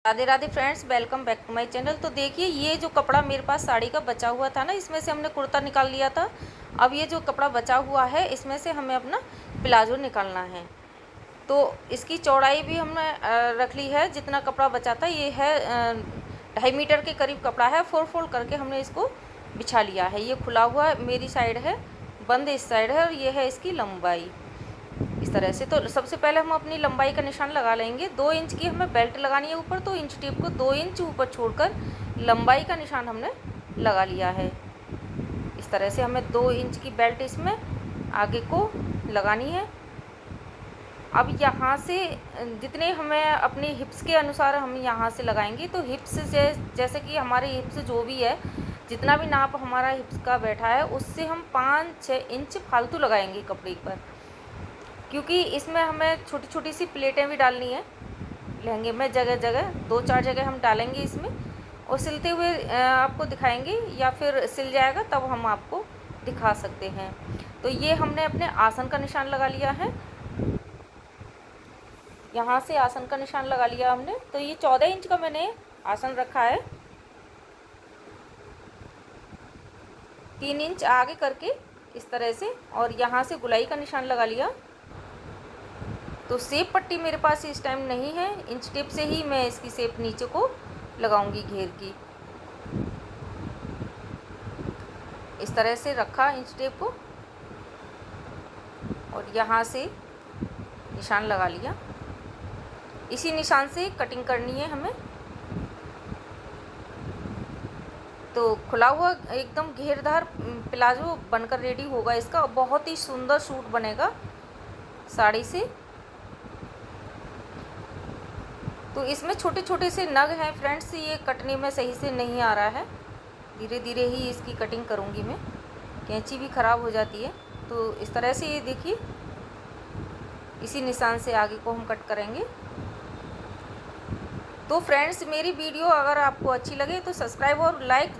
Radhe Radhe friends, welcome back to my channel. तो देखिए, ये जो कपड़ा मेरे पास साड़ी का बचा हुआ था ना, इसमें से हमने कुर्ता निकाल लिया था। अब ये जो कपड़ा बचा हुआ है, इसमें से हमें अपना प्लाजो निकालना है। तो इसकी चौड़ाई भी हमने रख ली है। जितना कपड़ा बचा था, ये है 2.5 मीटर के करीब कपड़ा है। फोल्ड करके हमने इसको बिछा लिया है। ये खुला हुआ मेरी साइड है, बंद इस साइड है, और ये है इसकी लंबाई इस तरह से। तो सबसे पहले हम अपनी लंबाई का निशान लगा लेंगे। 2 इंच की हमें बेल्ट लगानी है ऊपर, तो इंच टेप को 2 इंच ऊपर छोड़कर लंबाई का निशान हमने लगा लिया है। इस तरह से हमें 2 इंच की बेल्ट इसमें आगे को लगानी है। अब यहाँ से जितने हमें अपनी हिप्स के अनुसार हम यहाँ से लगाएंगे, तो हिप्स से जैसे कि हमारे हिप्स जो भी है, जितना भी नाप हमारा हिप्स का बैठा है, उससे हम 5-6 इंच फालतू लगाएंगे कपड़े पर, क्योंकि इसमें हमें छोटी छोटी सी प्लेटें भी डालनी है लहंगे में। जगह जगह 2-4 जगह हम डालेंगे इसमें, और सिलते हुए आपको दिखाएंगे, या फिर सिल जाएगा तब हम आपको दिखा सकते हैं। तो ये हमने अपने आसन का निशान लगा लिया है। यहाँ से आसन का निशान लगा लिया हमने। तो ये 14 इंच का मैंने आसन रखा है। 3 इंच आगे करके इस तरह से, और यहाँ से गुलाई का निशान लगा लिया। तो सेप पट्टी मेरे पास इस टाइम नहीं है, इंच टेप से ही मैं इसकी सेप नीचे को लगाऊंगी घेर की। इस तरह से रखा इंच टेप को, और यहाँ से निशान लगा लिया। इसी निशान से कटिंग करनी है हमें। तो खुला हुआ एकदम घेरदार प्लाजो बनकर रेडी होगा इसका। बहुत ही सुंदर सूट बनेगा साड़ी से। तो इसमें छोटे छोटे से नग हैं फ्रेंड्स, ये कटने में सही से नहीं आ रहा है। धीरे धीरे ही इसकी कटिंग करूँगी मैं, कैंची भी ख़राब हो जाती है। तो इस तरह से ये देखिए, इसी निशान से आगे को हम कट करेंगे। तो फ्रेंड्स, मेरी वीडियो अगर आपको अच्छी लगे तो सब्सक्राइब और लाइक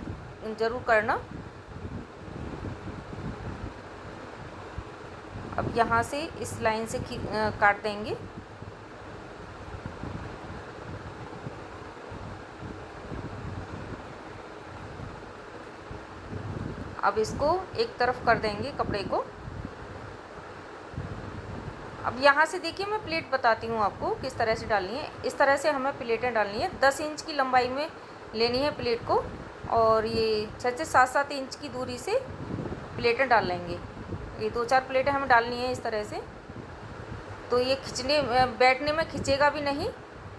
ज़रूर करना। अब यहाँ से इस लाइन से काट देंगे। अब इसको एक तरफ कर देंगे कपड़े को। अब यहाँ से देखिए, मैं प्लेट बताती हूँ आपको किस तरह से डालनी है। इस तरह से हमें प्लेटें डालनी है। 10 इंच की लंबाई में लेनी है प्लेट को, और ये 6 से 7-7 इंच की दूरी से प्लेटें डाल लेंगे। ये 2-4 प्लेटें हमें डालनी है इस तरह से। तो ये बैठने में खिंचेगा भी नहीं,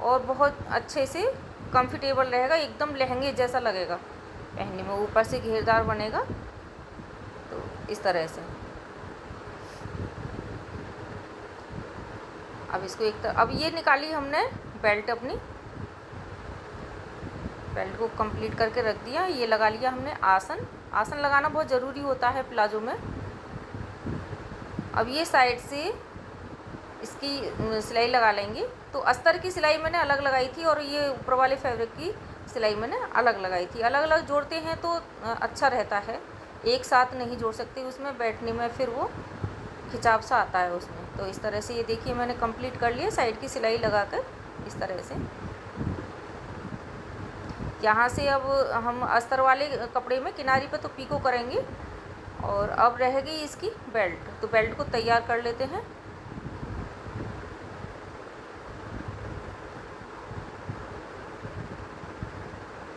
और बहुत अच्छे से कंफर्टेबल रहेगा, एकदम लहंगे जैसा लगेगा पहनने में। ऊपर से घेरदार बनेगा। तो इस तरह से अब इसको अब ये निकाली हमने बेल्ट अपनी। बेल्ट को कंप्लीट करके रख दिया। ये लगा लिया हमने आसन। आसन लगाना बहुत ज़रूरी होता है प्लाजो में। अब ये साइड से इसकी सिलाई लगा लेंगे। तो अस्तर की सिलाई मैंने अलग लगाई थी, और ये ऊपर वाले फैब्रिक की सिलाई मैंने अलग लगाई थी। अलग अलग जोड़ते हैं तो अच्छा रहता है, एक साथ नहीं जोड़ सकते, उसमें बैठने में फिर वो खिंचाव सा आता है उसमें। तो इस तरह से ये देखिए, मैंने कंप्लीट कर लिया साइड की सिलाई लगाकर इस तरह से। यहाँ से अब हम अस्तर वाले कपड़े में किनारी पे तो पीको करेंगे, और अब रह गई इसकी बेल्ट। तो बेल्ट को तैयार कर लेते हैं।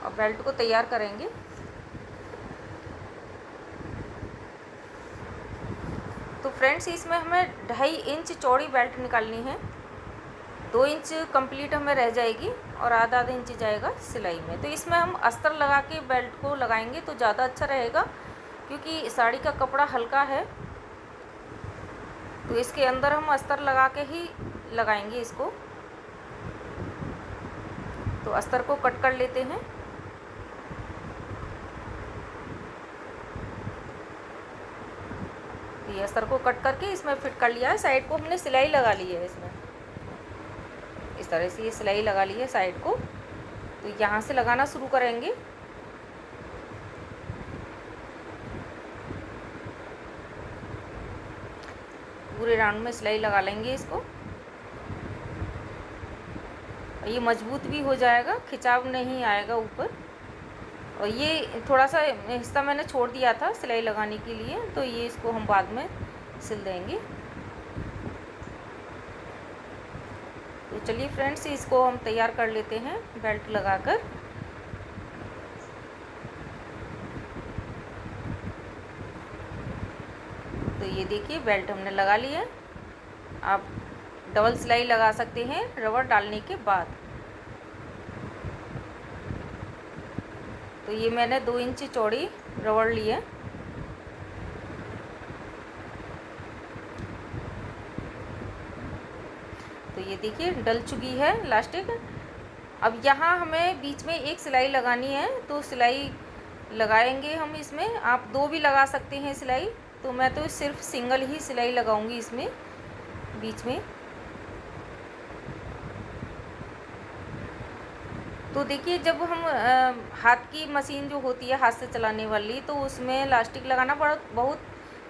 और बेल्ट को तैयार करेंगे। तो फ्रेंड्स, इसमें हमें 2.5 इंच चौड़ी बेल्ट निकालनी है। 2 इंच कंप्लीट हमें रह जाएगी, और आधा इंच जाएगा सिलाई में। तो इसमें हम अस्तर लगा के बेल्ट को लगाएंगे तो ज़्यादा अच्छा रहेगा, क्योंकि साड़ी का कपड़ा हल्का है। तो इसके अंदर हम अस्तर लगा के ही लगाएंगे इसको। तो अस्तर को कट कर लेते हैं। ये अस्तर को कट करके इसमें फिट कर लिया है। साइड को हमने सिलाई लगा ली है इसमें। इस तरह से ये सिलाई लगा ली है साइड को। तो यहाँ से लगाना शुरू करेंगे। पूरे राउंड में सिलाई लगा लेंगे इसको। और ये मजबूत भी हो जाएगा, खिंचाव नहीं आएगा ऊपर। और ये थोड़ा सा हिस्सा मैंने छोड़ दिया था सिलाई लगाने के लिए, तो ये इसको हम बाद में सिल देंगे। तो चलिए फ्रेंड्स, इसको हम तैयार कर लेते हैं बेल्ट लगाकर। तो ये देखिए बेल्ट हमने लगा लिया है। आप डबल सिलाई लगा सकते हैं रबड़ डालने के बाद। तो ये मैंने 2 इंच चौड़ी रबड़ ली है। तो ये देखिए डल चुकी है इलास्टिक। अब यहाँ हमें बीच में एक सिलाई लगानी है, तो सिलाई लगाएंगे हम इसमें। आप 2 भी लगा सकते हैं सिलाई, तो मैं तो सिर्फ सिंगल ही सिलाई लगाऊंगी इसमें बीच में। तो देखिए जब हम हाथ की मशीन जो होती है हाथ से चलाने वाली, तो उसमें इलास्टिक लगाना बहुत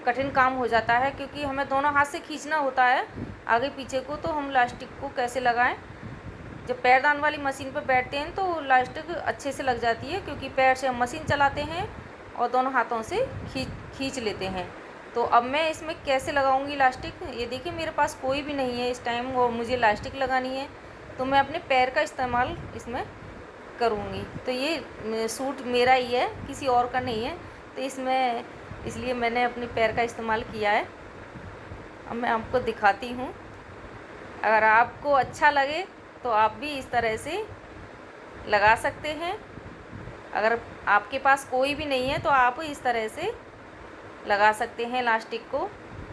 कठिन काम हो जाता है, क्योंकि हमें दोनों हाथ से खींचना होता है आगे पीछे को। तो हम इलास्टिक को कैसे लगाएं? जब पैरदान वाली मशीन पर बैठते हैं तो इलास्टिक अच्छे से लग जाती है, क्योंकि पैर से हम मशीन चलाते हैं और दोनों हाथों से खींच लेते हैं। तो अब मैं इसमें कैसे लगाऊंगी इलास्टिक? ये देखिए मेरे पास कोई भी नहीं है इस टाइम और मुझे इलास्टिक लगानी है, तो मैं अपने पैर का इस्तेमाल इसमें करूँगी। तो ये सूट मेरा ही है, किसी और का नहीं है, तो इसमें इसलिए मैंने अपने पैर का इस्तेमाल किया है। अब मैं आपको दिखाती हूँ। अगर आपको अच्छा लगे तो आप भी इस तरह से लगा सकते हैं। अगर आपके पास कोई भी नहीं है तो आप इस तरह से लगा सकते हैं इलास्टिक को।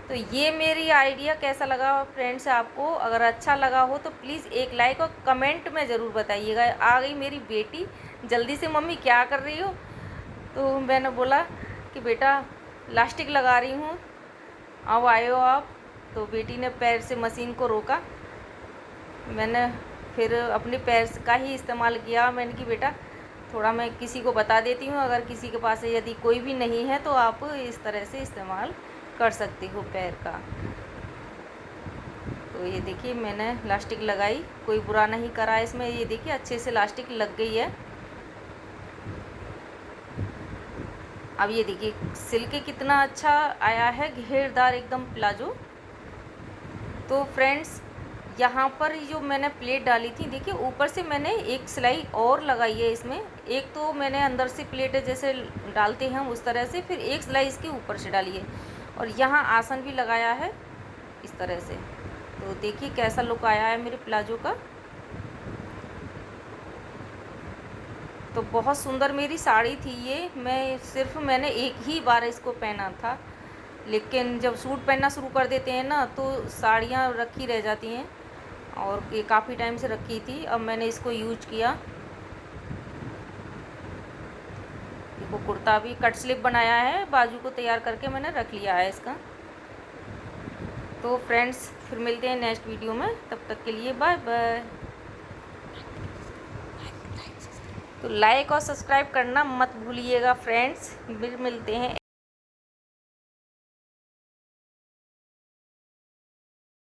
तो ये मेरी आइडिया कैसा लगा फ्रेंड्स आपको? अगर अच्छा लगा हो तो प्लीज़ एक लाइक और कमेंट में ज़रूर बताइएगा। आ गई मेरी बेटी जल्दी से, मम्मी क्या कर रही हो? तो मैंने बोला कि बेटा इलास्टिक लगा रही हूँ, अब आए हो आप। तो बेटी ने पैर से मशीन को रोका, मैंने फिर अपने पैर का ही इस्तेमाल किया। मैंने कि बेटा थोड़ा मैं किसी को बता देती हूँ, अगर किसी के पास यदि कोई भी नहीं है तो आप इस तरह से इस्तेमाल कर सकती हो पैर का। तो ये देखिए मैंने इलास्टिक लगाई, कोई बुरा नहीं करा इसमें। ये देखिए अच्छे से इलास्टिक लग गई है। अब ये देखिए सिल के कितना अच्छा आया है, घेरदार एकदम प्लाजो। तो फ्रेंड्स यहाँ पर जो मैंने प्लेट डाली थी, देखिए ऊपर से मैंने एक सिलाई और लगाई है इसमें। एक तो मैंने अंदर से प्लेट जैसे डालते हैं उस तरह से, फिर एक सिलाई इसके ऊपर से डाली है और यहाँ आसन भी लगाया है इस तरह से। तो देखिए कैसा लुक आया है मेरे प्लाजो का। तो बहुत सुंदर मेरी साड़ी थी ये। मैंने एक ही बार इसको पहना था, लेकिन जब सूट पहनना शुरू कर देते हैं ना तो साड़ियाँ रखी रह जाती हैं, और ये काफ़ी टाइम से रखी थी। अब मैंने इसको यूज किया। देखो कुर्ता भी कट स्लिप बनाया है, बाजू को तैयार करके मैंने रख लिया है इसका। तो फ्रेंड्स फिर मिलते हैं नेक्स्ट वीडियो में, तब तक के लिए बाय बाय। तो लाइक और सब्सक्राइब करना मत भूलिएगा फ्रेंड्स। फिर मिलते हैं